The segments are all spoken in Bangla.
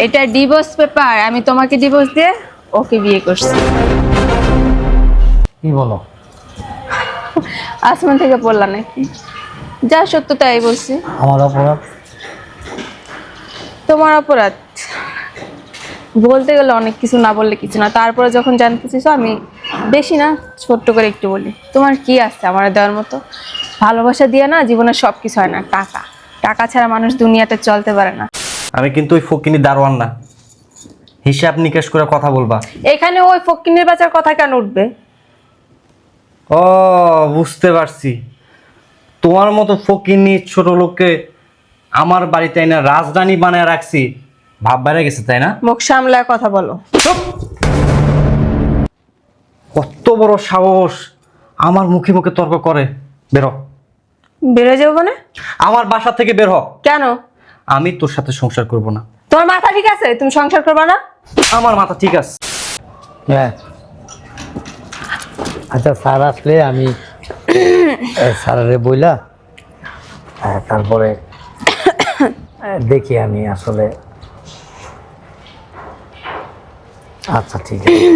এটা ডিভোর্স পেপার। আমি তোমাকে ডিভোর্স দিয়ে ওকে বিয়ে করছি। কি বলো? আসমান থেকে পড়লা নাকি? যা সত্য তাই বলছি। আমার অপরাধ? তোমার অপরাধ বলতে গেলে অনেক কিছু, না বললে কিছু না। তারপরে যখন জানতে চাইছো, আমি বেশি না ছোট্ট করে একটু বলি। তোমার কি আছে আমার দেওয়ার মতো? ভালোবাসা দিয়ে না জীবনের সব কিছু হয় না। টাকা, টাকা ছাড়া মানুষ দুনিয়াতে চলতে পারে না। আমি কিন্তু ওই ফকিনি দারোয়ান না, হিসাব নিকেশ করে কথা বলবা। এখানে ওই ফকিন্নির বাচ্চার কথা কেন উঠবে? ও বুঝতে পারছি, তোমার মতো ফকিনি ছোট লোককে আমার বাড়িতে না রাজধানী বানায় রাখছি, ভাব বেড়ে গেছে তাই না? মুখ সামলায় কথা বলো। চুপ! কত বড় সাহস আমার মুখে মুখে তর্ক করে! বেরো, বেড়ে যাবো মানে? আমার বাসা থেকে বের হ। কেন? আমি তোর সাথে সংসার করব না। তোমার মাথা ঠিক আছে? তুমি সংসার করবে না? আমার মাথা ঠিক আছে। হ্যাঁ, আচ্ছা স্যার আসলে আমি স্যারের বইলা তারপরে দেখি আমি আসলে। আচ্ছা ঠিক আছে।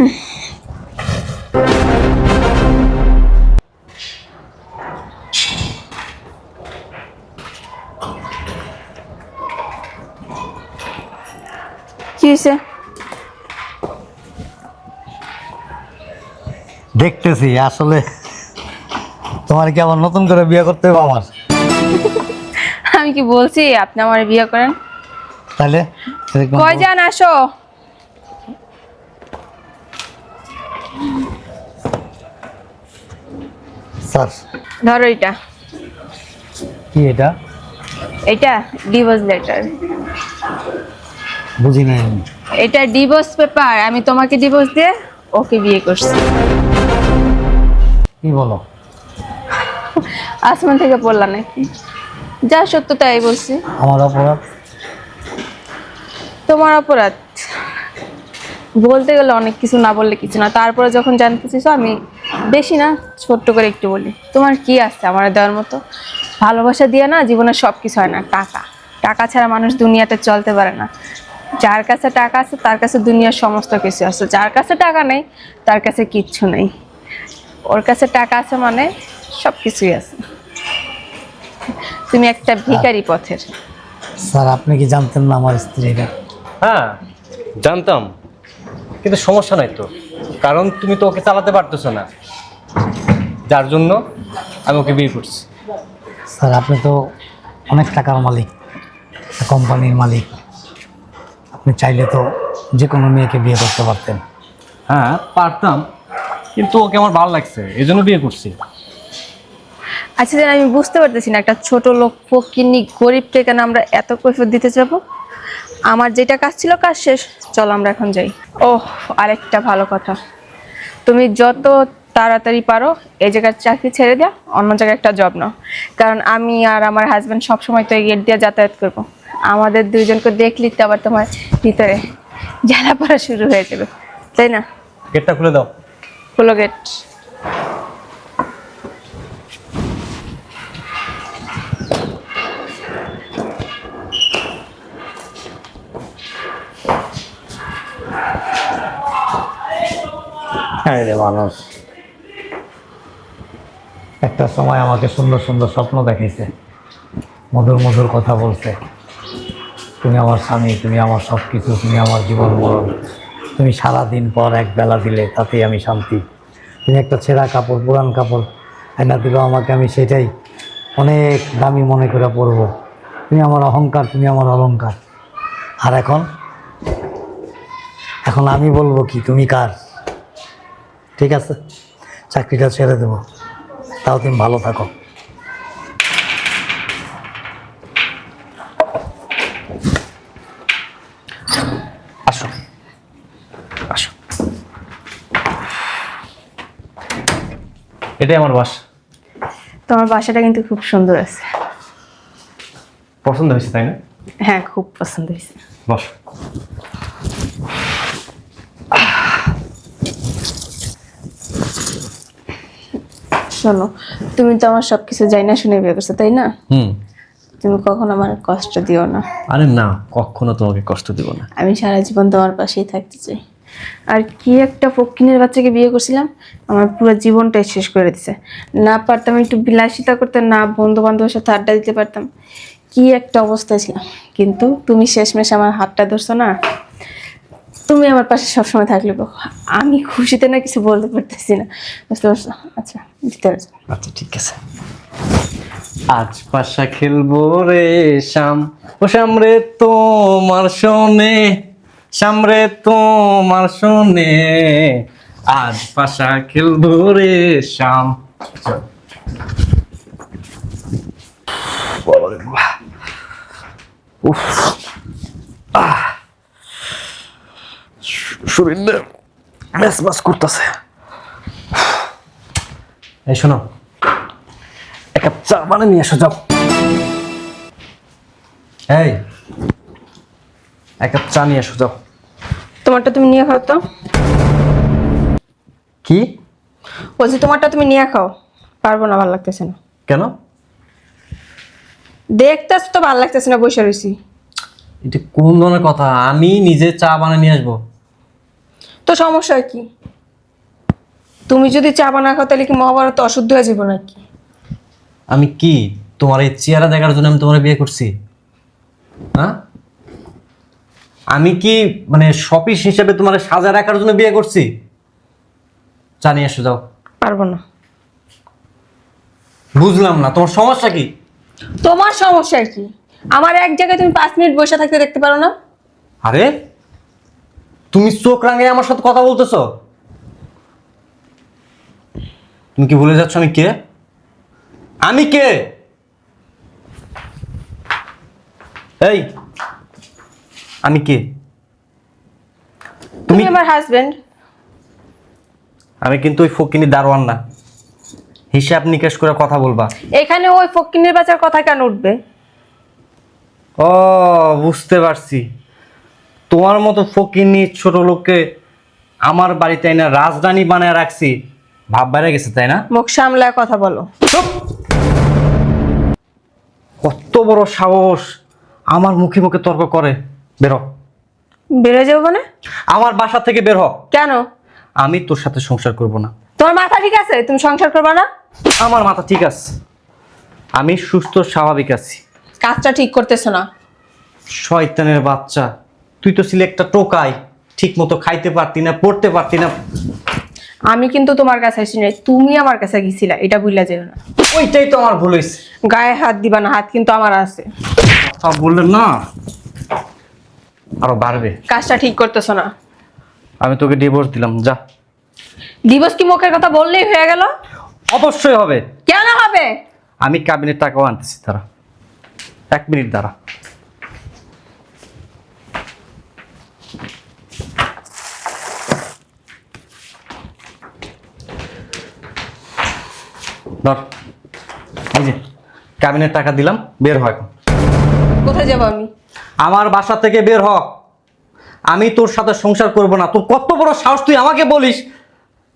কি হয়েছে? দেখতেছি আসলে তোমার কি আবার নতুন করে বিয়ে করতে হবে আমার? আমি কি বলছি আপনি আমার বিয়ে করেন? তাহলে এরকম কয় যান আসো। স্যার ধরো এটা। কি এটা? এটা ডিভোর্স লেটার। বুঝি নাই আমি। এটা ডিভোর্স পেপার। আমি তোমাকে ডিভোর্স দিয়ে ওকে বিয়ে করছি। কি বলো? আসমান থেকে পড়লা নাকি? যা সত্য তাই বলছি। আমার অপরাধ? তোমার অপরাধ বলতে গেলে অনেক কিছু, না বললে কিছু না। তারপরে যখন জানতে চাইছো, আমি বেশি না ছোট্ট করে একটু বলি। তোমার কি আছে আমার দেওয়ার মতো? ভালোবাসা দিয়ে না জীবনের সব কিছু হয় না। টাকা, টাকা ছাড়া মানুষ দুনিয়াতে চলতে পারে না। যার কাছে টাকা আছে তার কাছে দুনিয়ার সমস্ত কিছু আছে। যার কাছে টাকা নেই তার কাছে কিচ্ছু নেই। ওর কাছে টাকা আছে মানে সব কিছুই আছে। তুমি একটা ভিখারি পথের। স্যার আপনি কি জানতেন না আমার স্ত্রীরা? হ্যাঁ জানতাম, কিন্তু সমস্যা নাই তো, কারণ তুমি তো ওকে চালাতে পারতেছো না, যার জন্য আমি ওকে বিয়ে করছি। স্যার আপনি তো অনেক টাকার মালিক, কোম্পানির মালিক। আপনি চাইলে তো যে কোনো মেয়েকে বিয়ে করতে পারতেন। হ্যাঁ পারতাম, কিন্তু ওকে আমার ভালো লাগছে, এই জন্য বিয়ে করছি। আচ্ছা যেন আমি বুঝতে পারতেছি না, একটা ছোট লোক ফকিন্নি গরিবকে কেন আমরা এত কৈফিয়ত দিতে যাব? আমার যেটা কাজ ছিল কাজ শেষ, চল আমরা এখন যাই। ওহ, আরেকটা ভালো কথা, তুমি যত তাড়াতাড়ি পারো এই জায়গার চাকরি ছেড়ে দেওয়া, অন্য জায়গায় একটা জব নাও। কারণ আমি আর আমার হাজব্যান্ড সবসময় তো এই গেট দিয়ে যাতায়াত করবো। আমাদের দুইজনকে দেখলি তো আবার তোমার ভিতরে জ্বালা পড়া শুরু হয়ে যাবে, তাই না? গেটটা খুলে দাও। খোলো গেট। হ্যাঁ রে মানুষ, একটা সময় আমাকে সুন্দর সুন্দর স্বপ্ন দেখাইছে, মধুর মধুর কথা বলছে। তুমি আমার স্বামী, তুমি আমার সব কিছু, তুমি আমার জীবন মরণ। তুমি সারাদিন পর এক বেলা দিলে তাতেই আমি শান্তি। তুমি একটা ছেঁড়া কাপড়, পুরান কাপড় এনে দিল আমাকে, আমি সেটাই অনেক দামি মনে করে পরবো। তুমি আমার অহংকার, তুমি আমার অলংকার। আর এখন এখন আমি বলবো কি তুমি কার? ঠিক আছে, চাকরিটা ছেড়ে দেবো, তাও তুমি ভালো থাকো। আসো আসো, এটাই আমার বাসা। তোমার বাসাটা কিন্তু খুব সুন্দর আছে। পছন্দ হয়েছে তাই না? হ্যাঁ, খুব পছন্দ হয়েছে। বস। শোনো, তুমি তো আমার সবকিছু জানি না শুনে বিয়ে করছো, তাই না? হুম। তুমি কখনো আমার কষ্ট দিও না। আরে না, কখনো তোমাকে কষ্ট দেব না। আমি সারা জীবন তোমার পাশেই থাকতে চাই। আর কি একটা ফকিনের বাচ্চাকে বিয়ে করছিলাম, আমার পুরো জীবনটাই শেষ করে দিছে। না পারতাম একটু বিলাসিতা করতে, না বন্ধু বান্ধবের সাথে আড্ডা দিতে পারতাম। কি একটা অবস্থায় ছিলাম, কিন্তু তুমি শেষমেশ আমার হাতটা ধরছো না। তুমি আমার পাশে সবসময় থাকলে গো, আমি খুশিতে না কিছু বলতে পারতেছি না, বুঝতে পারছো? আচ্ছা দিতে পারছো। আচ্ছা ঠিক আছে। আজ পাশা খেলবো রে শাম, ও শাম রে তোমার শোনে, শাম রে তোমার শোনে, আজ পাশা খেলবো রে শাম। উফ, শরীরে মেসমাস করতেছে। এই শোনো, এক কাপ চা বানিয়ে নিয়ে এসো যাও। এই এক কাপ চা নিয়ে এসো যাও। তোমারটা তুমি নিয়ে খাও তো। কি? বলছি তোমারটা তুমি নিয়ে খাও। পারবো না, ভালো লাগতেছে না। কেন? দেখতেছ তো ভালো লাগতেছে না, বসে রয়েছি। এটা কোন ধরনের কথা? আমি নিজে চা বানিয়ে নিয়ে আসবো। তো সমস্যা কি? তুমি যদি চা বানা খাও তাহলে কি মহাভারত অশুদ্ধ হয়ে যাবো নাকি? আমি কি তোমার এই চেহারা দেখার জন্য আমি তোমার বিয়ে করছি? হ্যাঁ, আমি কি মানে শপিস হিসেবে তোমার সাজা রাখার জন্য বিয়ে করছি? চা নিয়ে এসো যাও। পারবো না। বুঝলাম না তোমার সমস্যা কি? তোমার সমস্যা কি? আমার এক জায়গায় তুমি 5 মিনিট বসে থাকতে দেখতে পারো না? আরে তুমি চোখ রাঙে আমার সাথে কথা বলতেছো? তুমি কি ভুলে যাচ্ছ আমি কে? আমি কে? এই আমি কে? তুমি আমার হাজবেন্ড। আমি কিন্তু ওই ফকিনি দারোয়ান না, হিসাব নিকেশ করে কথা বলবা। এখানে ওই ফকিনের বাচ্চার কথা কেন উঠবে? ও বুঝতে পারছি, তোমার মতো ফকিনি ছোট লোককে আমার বাড়িতে না রাজধানী বানায় রাখছি, ভাব বেড়ে গেছে তাই না? মুখ সামলায় কথা বলো। চুপ! কত বড় সাহস আমার মুখে মুখে তর্ক করে! বেরো, বেড়ে যাবো মানে? আমার বাসা থেকে বের হ। কেন? আমি তোর সাথে সংসার করব না। তোমার মাথা ঠিক আছে? তুমি সংসার করবে না? আমার মাথা ঠিক আছে, আমি সুস্থ স্বাভাবিক আছি। কাজটা ঠিক করতেছো না। শয়তানের বাচ্চা, তুই তো ছিলে একটা টোকাই, ঠিক মতো খাইতে পারতি না, পড়তে পারতি না। আমি কিন্তু তোমার কাছে আসি নাই, তুমি আমার কাছে গেছিলা, এটা ভুলে যেও না। ওইটাই তো আমার ভুল হয়েছে। গায়ে হাত দিবা না, হাত কিন্তু আমার আছে। কথা বললেন না আরো বাড়বে। কাজটা ঠিক করতেছো না। আমি তোকে ডিভোর্স দিলাম, যা। দিবস কি মুখের কথা বললেই হয়ে গেল? অবশ্যই হবে। কেন হবে? আমি কাবিনের টাকাও আনতেছি, তারা 1 মিনিট দাঁড়া। ধর, এই যে কাবিনের টাকা দিলাম, বের হয়। কোথায় যাবো আমি? আমার বাসা থেকে বের হ। আমি তোর সাথে সংসার করব না। তোর কত বড় সাহস তুই আমাকে বলিস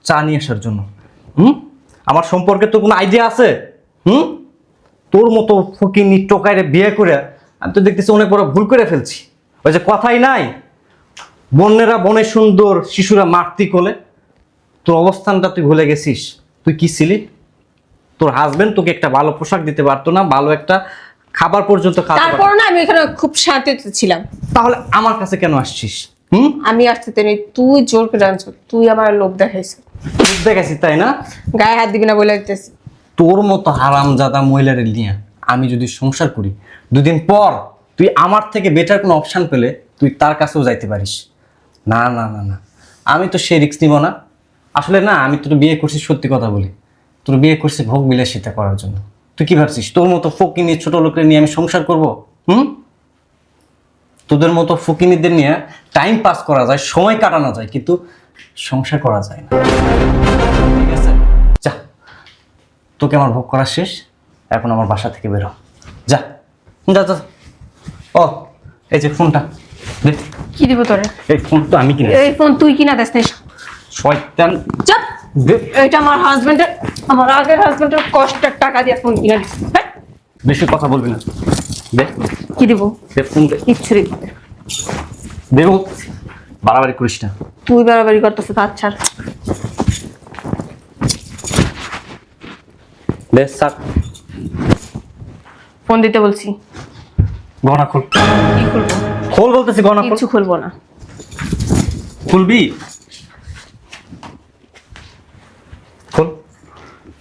চা নিয়ে আসার জন্য? আমার সম্পর্কে তোর কোনো আইডিয়া আছে? তোর মতো ফকিনি টোকাইরে বিয়ে করে আমি তো দেখতেছি অনেক বড় ভুল করে ফেলছি। ওই যে কথাই নাই, বন্যেরা বনে সুন্দর, শিশুরা মাতৃ কোলে। তোর অবস্থানটা তুই ভুলে গেছিস। তুই কি ছিলি? তোর হাজবেন্ড তোকে একটা ভালো পোশাক দিতে পারতো না, ভালো একটা খাবার পর্যন্ত খাওয়াতে পারতো তারপর না আমি এখানে খুব শান্তিতে ছিলাম। তাহলে আমার কাছে কেন আসছিস? আমি আসতে নেই, তুই জোর করে আনছো, তুই আমার লোভ দেখাইছিস। বুঝতে গেছি তাই না? গায়ে হাত দিবি না বলে দিতেছি। তোর মতো হারামজাদা মহিলার নিয়ে আমি যদি সংসার করি, 2 দিন পর তুই আমার থেকে বেটার কোনো অপশন পেলে তুই তার কাছেও যাইতে পারিস। না না না না, আমি তো সেই রিস্ক নিব না। আসলে না, আমি তোর বিয়ে করছি, সত্যি কথা বলি, তোর বিয়ে করছি ভোগ বিলাসিতা করার জন্য। তুই কি ভাবছিস তোর মতো ফকিনি ছোট লোকের নিয়ে আমি সংসার করব? তোদের মতো ফকিনিদের নিয়ে টাইম পাস করা যায়, সময় কাটানো যায়, কিন্তু সংসার করা যায় না। ঠিক আছে, যা, তোকে আমার ভোগ করা শেষ, এখন আমার বাসা থেকে বেরো, যা যা যা। ও এই যে ফোনটা দে। কি দিব তোরে? এই ফোন তো আমি কিনে, এই ফোন তুই কিনা দেস না। শয়তান। চুপ! দে। এটা আমার হাজবেন্ডের, আমার আগের হাজবেন্ডের কষ্টের টাকা দিয়ে ফোন কিনে দিস। বেশি কথা বলবি না। দে কি দিব? দে ফোন দে। কিচ্ছু দিব না। দে বলছি। বাড়াবাড়ি করিস না। তুই বাড়াবাড়ি করতেছিস, তো আচ্ছা দে স্যার। ফোন দিতে বলছি। গহনা খোল। কি খুলবো? খোল বলতেছি, গহনা খোল। কিচ্ছু খুলবো না। খুলবি? খোল।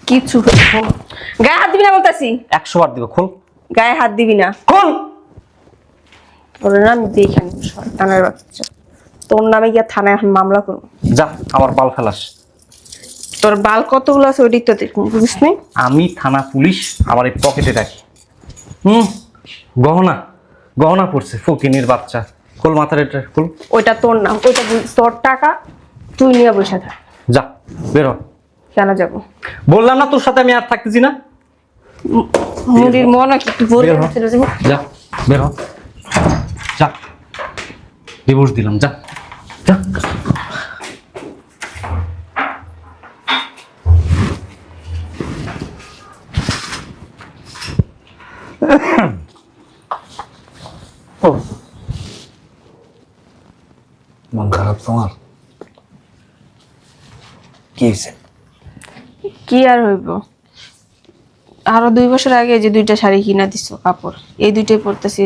কিচ্ছু খুলবো না। গায়ে হাত দিবি না বলতেছি। 100 বার দিব, খোল। গায়ে হাত দিবি না। খোল। তোর না আমি দেখে নিব, শয়তানের বাচ্চা। তোর নামে গিয়ে থানায় এখন মামলা করবো। যা, আমার বাল ফেলাস। তোর বাল কতগুলো আছে ওইটাই তো দেখুন, বুঝিস নি? আমি থানা পুলিশ আমার এই পকেটে রাখি। গহনা গহনা পড়ছে ফকিনীর বাচ্চা। খোল মাথার এটা, খোল। ওইটা তোর না, ওইটা তোর টাকা, তুই নিয়ে বসে থাক। যা, বের হ। কেন যাবো? বললাম না তোর সাথে আমি আর থাকতেছি না। মুড়ির মন একটু ভরে বের হ। চলে যাবো। যা, বের হ। যা, ডিভোর্স দিলাম, যা যা। মন খারাপ তোমার? কি হয়েছে? কি আর হইব, আরো 2 বছর আগে যে 2টা শাড়ি কিনা দিছো কাপড়, এই 2টাই পরতেছি।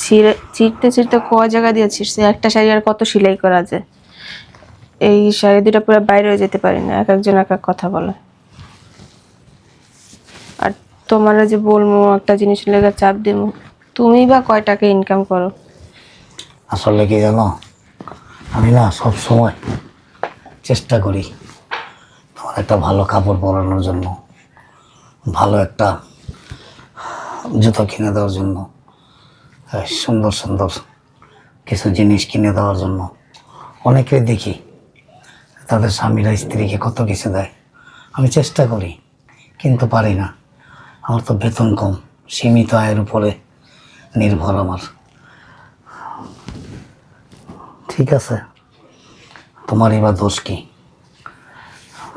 ছিঁড়তে ছিঁড়তে কয় জায়গা দিয়ে ছিঁড়ছে। একটা শাড়ি আর কত সেলাই করা যায়। এই শাড়ি 2টা পুরো বাইরে হয়ে যেতে পারি না, এক একজন এক এক কথা বলে। আর তোমার যে বলবো একটা জিনিস লেগে চাপ দিব, তুমি বা কয় টাকা ইনকাম করো? আসলে কি জানো, আমি না সব সময় চেষ্টা করি তোমার একটা ভালো কাপড় পরানোর জন্য, ভালো একটা জুতো কিনে দেওয়ার জন্য, সুন্দর সুন্দর কিছু জিনিস কিনে দেওয়ার জন্য। অনেকে দেখি তাদের স্বামীরা স্ত্রীকে কত কিছু দেয়, আমি চেষ্টা করি কিন্তু পারি না। আমার তো বেতন কম, সীমিত আয়ের উপরে নির্ভর আমার। ঠিক আছে, তোমারই বা দোষ কি?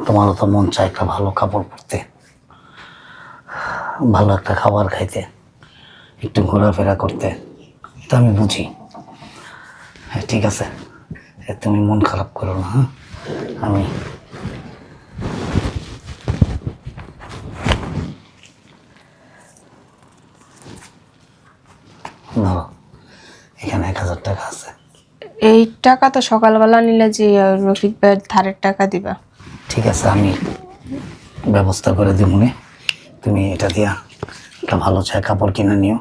তোমারও তো মন চায় একটা ভালো কাপড় পরতে, ভালো একটা খাবার খাইতে, একটু ঘোরাফেরা করতে। এটা আমি বুঝি। হ্যাঁ ঠিক আছে, তুমি মন খারাপ করো না। হ্যাঁ, আমি ধরো এখানে 1000 টাকা আছে। এই টাকা তো সকালবেলা নিলে যে রফিক ভাইয়ের ধারের টাকা দিবা। ঠিক আছে, আমি ব্যবস্থা করে দিব মনে। তুমি এটা দিয়া একটা ভালো চায় কাপড় কিনে নিও।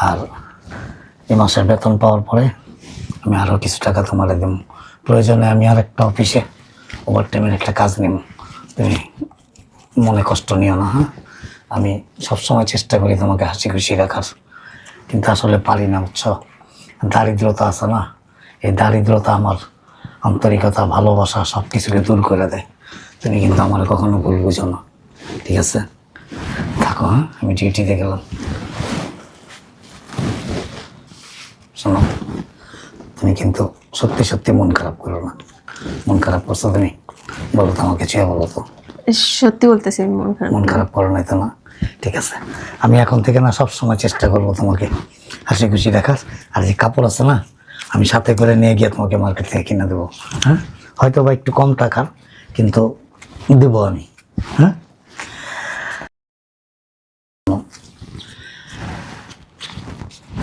আর এই মাসের বেতন পাওয়ার পরে আমি আরও কিছু টাকা তোমারে দেব। প্রয়োজনে আমি আর একটা অফিসে ওভার টাইমের একটা কাজ নেব। তুমি মনে কষ্ট নিও না। হ্যাঁ, আমি সবসময় চেষ্টা করি তোমাকে হাসি খুশি রাখার, কিন্তু আসলে পারি না, বুঝছো? দারিদ্রতা আছে না, এই দারিদ্রতা আমার আন্তরিকতা, ভালোবাসা সব কিছুকে দূর করে দেয়। তুমি কিন্তু আমার কখনো ভুল বুঝো না, ঠিক আছে? থাকো, হ্যাঁ, আমি ডিউটিতে গেলাম। শোনো, তুমি কিন্তু সত্যি সত্যি মন খারাপ করো না। মন খারাপ করছো তুমি? বলো তো আমাকে, ছুঁয়ে বলো তো। সত্যি বলতেছি, আমি মন খারাপ। মন খারাপ করো নাই তো না? ঠিক আছে, আমি এখন থেকে না সব সময় চেষ্টা করবো তোমাকে হাসি খুশি রাখার। আর যে কাপড় আছে না, আমি সাথে করে নিয়ে গিয়ে তোমাকে মার্কেট থেকে কিনে দেবো। হ্যাঁ, হয়তো বা একটু কম টাকার, কিন্তু দেবো আমি। হ্যাঁ,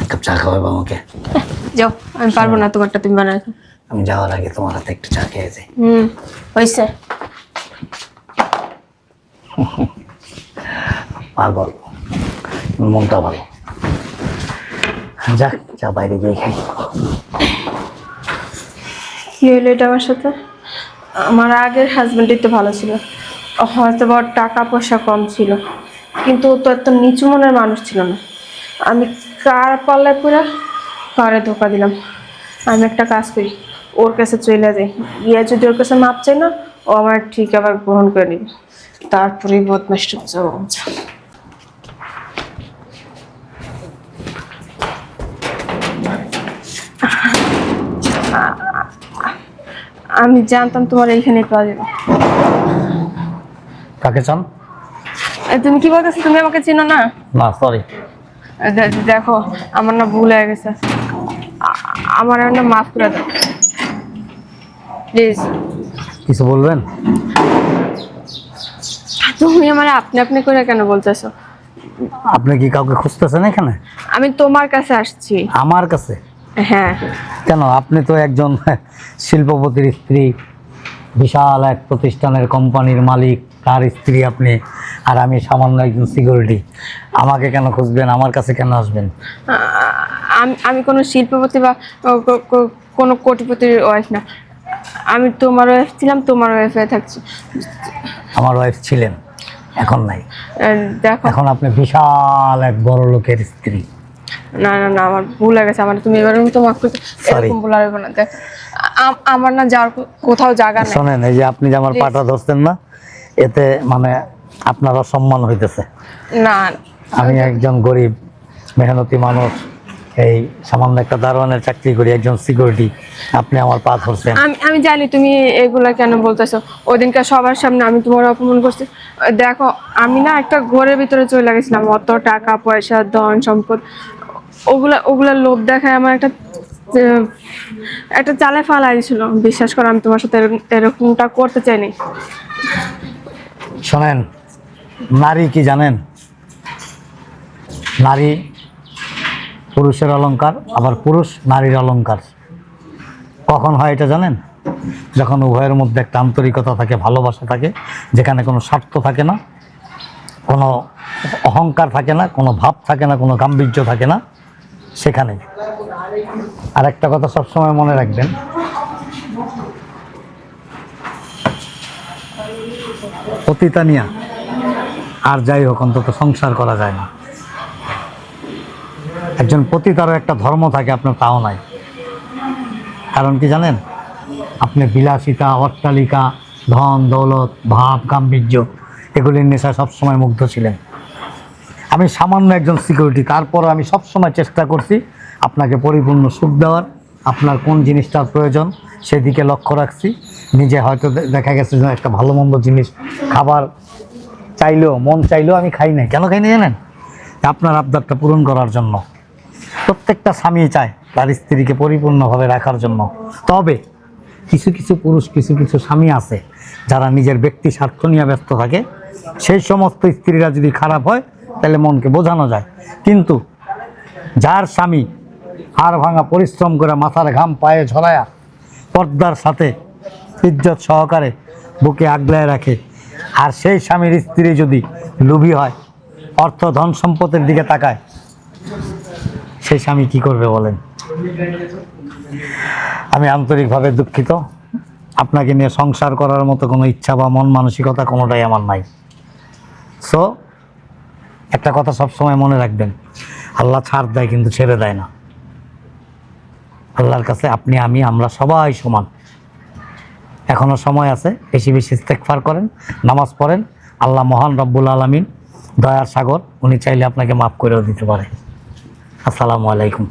এক কাপ চা খাওয়াবো আমাকে? যাও, আমি পারবো না, তোমারটা তুমি বানাও। আমি যাওয়ার আগে তোমার হাতে একটু চা খেয়ে যাই। হয়েছে। পাগল, মনটা ভালো। যাক, চা বাইরে গিয়ে খাই। কি হইলো এটা আমার সাথে? আমার আগের হাজবেন্ডই তো ভালো ছিল, হয়তো বা ওর টাকা পয়সা কম ছিল, কিন্তু ও তো এত নিচু মনের মানুষ ছিল না। আমি কার পাল্লায় পুরা কারে ধোকা দিলাম। আমি একটা কাজ করি, ওর কাছে চলে যাই, গিয়ে যদি ওর কাছে মাপ চাই না, ও আমার ঠিক আবার গ্রহণ করে নিবে। তারপরেই বদমাইশটা যাবো। আমি জানতাম তোমার এইখানে পাওয়া যাবে। কাকে চান? তুমি কি বলতেছো? তুমি আমাকে চিনো না? না, সরি। দেখো আমার না ভুল হয়ে গেছে, আমার না মাফ করে দাও প্লিজ। কিছু বলবেন? তুমি আমার আপনি আপনি করে কেন বলতেছো? আপনি কি কাউকে খুঁজতেছেন এখানে? আমি তোমার কাছে আসছি। আমার কাছে? হ্যাঁ। কেন? আপনি তো একজন শিল্পপতির স্ত্রী, বিশাল এক প্রতিষ্ঠানের কোম্পানির মালিক, তার স্ত্রী আপনি, আর আমি সামান্য একজন সিকিউরিটি। আমাকে কেন খুঁজবেন? আমার কাছে কেন আসবেন? আমি কোনো শিল্পপতি বা কোনো কোটিপতির ওয়াইফ না। আমি তোমার ওয়াইফ ছিলাম, তোমার ওয়াইফ হয়ে থাকছি। আমার ওয়াইফ ছিলেন, এখন নাই। দেখো এখন আপনি বিশাল এক বড় লোকের স্ত্রী। না না না, আমার ভুল হয়ে গেছে। আমার তুমি এবার তোমার এরকম ভুল আর হবে না। দেখ আমার না যাওয়ার কোথাও জায়গা নেই। শোনেন, এই যে আপনি যে আমার পাটা ধরছেন না, এতে মানে আপনার অসম্মান হইতেছে। না, আমি একজন গরিব মেহনতি মানুষ, এই সামান্য একটা দারোয়ানের চাকরি করি, একজন সিকিউরিটি, আপনি আমার পা ধরছেন। আমি জানি তুমি এগুলা কেন বলতেছো। ওদিনকার সবার সামনে আমি তোমার অপমান করছি। দেখো আমি না একটা ঘরের ভিতরে চলে গেছিলাম, অত টাকা পয়সা ধন সম্পদ ওগুলা লোভ দেখায় আমার একটা চালে ফালাই ছিল। বিশ্বাস করো আমি তোমার সাথে এরকমটা করতে চাইনি। শোনেন, নারী কি জানেন? নারী পুরুষের অলংকার, আবার পুরুষ নারীর অলংকার। কখন হয় এটা জানেন? যখন উভয়ের মধ্যে একটা আন্তরিকতা থাকে, ভালোবাসা থাকে, যেখানে কোনো স্বার্থ থাকে না, কোনো অহংকার থাকে না, কোনো ভাব থাকে না, কোনো গাম্ভীর্য থাকে না, সেখানে। আর একটা কথা সবসময় মনে রাখবেন, পতিতা নিয়া আর যাই হোক অন্তত সংসার করা যায় না। একজন পতিতারও একটা ধর্ম থাকে, আপনার তাও নাই। কারণ কি জানেন? আপনি বিলাসিতা, অট্টালিকা, ধন দৌলত, ভাব গাম্ভীর্য, এগুলির নেশা সবসময় মুগ্ধ ছিলেন। আমি সামান্য একজন সিকিউরিটি, তারপরও আমি সবসময় চেষ্টা করছি আপনাকে পরিপূর্ণ সুখ দেওয়ার। আপনার কোন জিনিসটার প্রয়োজন সেদিকে লক্ষ্য রাখছি। নিজে হয়তো দেখা গেছে যে একটা ভালো মন্দ জিনিস খাবার চাইলেও, মন চাইলেও আমি খাই নাই। কেন খাই না জানেন? আপনার আবদারটা পূরণ করার জন্য। প্রত্যেকটা স্বামী চায় তার স্ত্রীকে পরিপূর্ণভাবে রাখার জন্য। তবে কিছু কিছু পুরুষ, কিছু কিছু স্বামী আছে যারা নিজের ব্যক্তি স্বার্থ নিয়ে ব্যস্ত থাকে। সেই সমস্ত স্ত্রীরা যদি খারাপ হয় তাহলে মনকে বোঝানো যায়। কিন্তু যার স্বামী হাড় ভাঙা পরিশ্রম করে মাথার ঘাম পায়ে ঝরায়া পর্দার সাথে ইজ্জত সহকারে বুকে আগলায় রাখে, আর সেই স্বামীর স্ত্রী যদি লোভী হয়, অর্থ ধন সম্পদের দিকে তাকায়, সেই স্বামী কি করবে বলেন? আমি আন্তরিকভাবে দুঃখিত। আপনাকে নিয়ে সংসার করার মতো কোনো ইচ্ছা বা মন মানসিকতা কোনোটাই আমার নাই। সো একটা কথা সবসময় মনে রাখবেন, আল্লাহ ছাড় দেয় কিন্তু ছেড়ে দেয় না। আল্লাহর কাছে আপনি, আমি, আমরা সবাই সমান। এখনো সময় আছে, বেশি বেশি ইস্তেগফার করেন, নামাজ পড়েন। আল্লাহ মহান রব্বুল আলামিন, দয়ার সাগর, উনি চাইলে আপনাকে মাফ করেও দিতে পারে। আসসালামু আলাইকুম।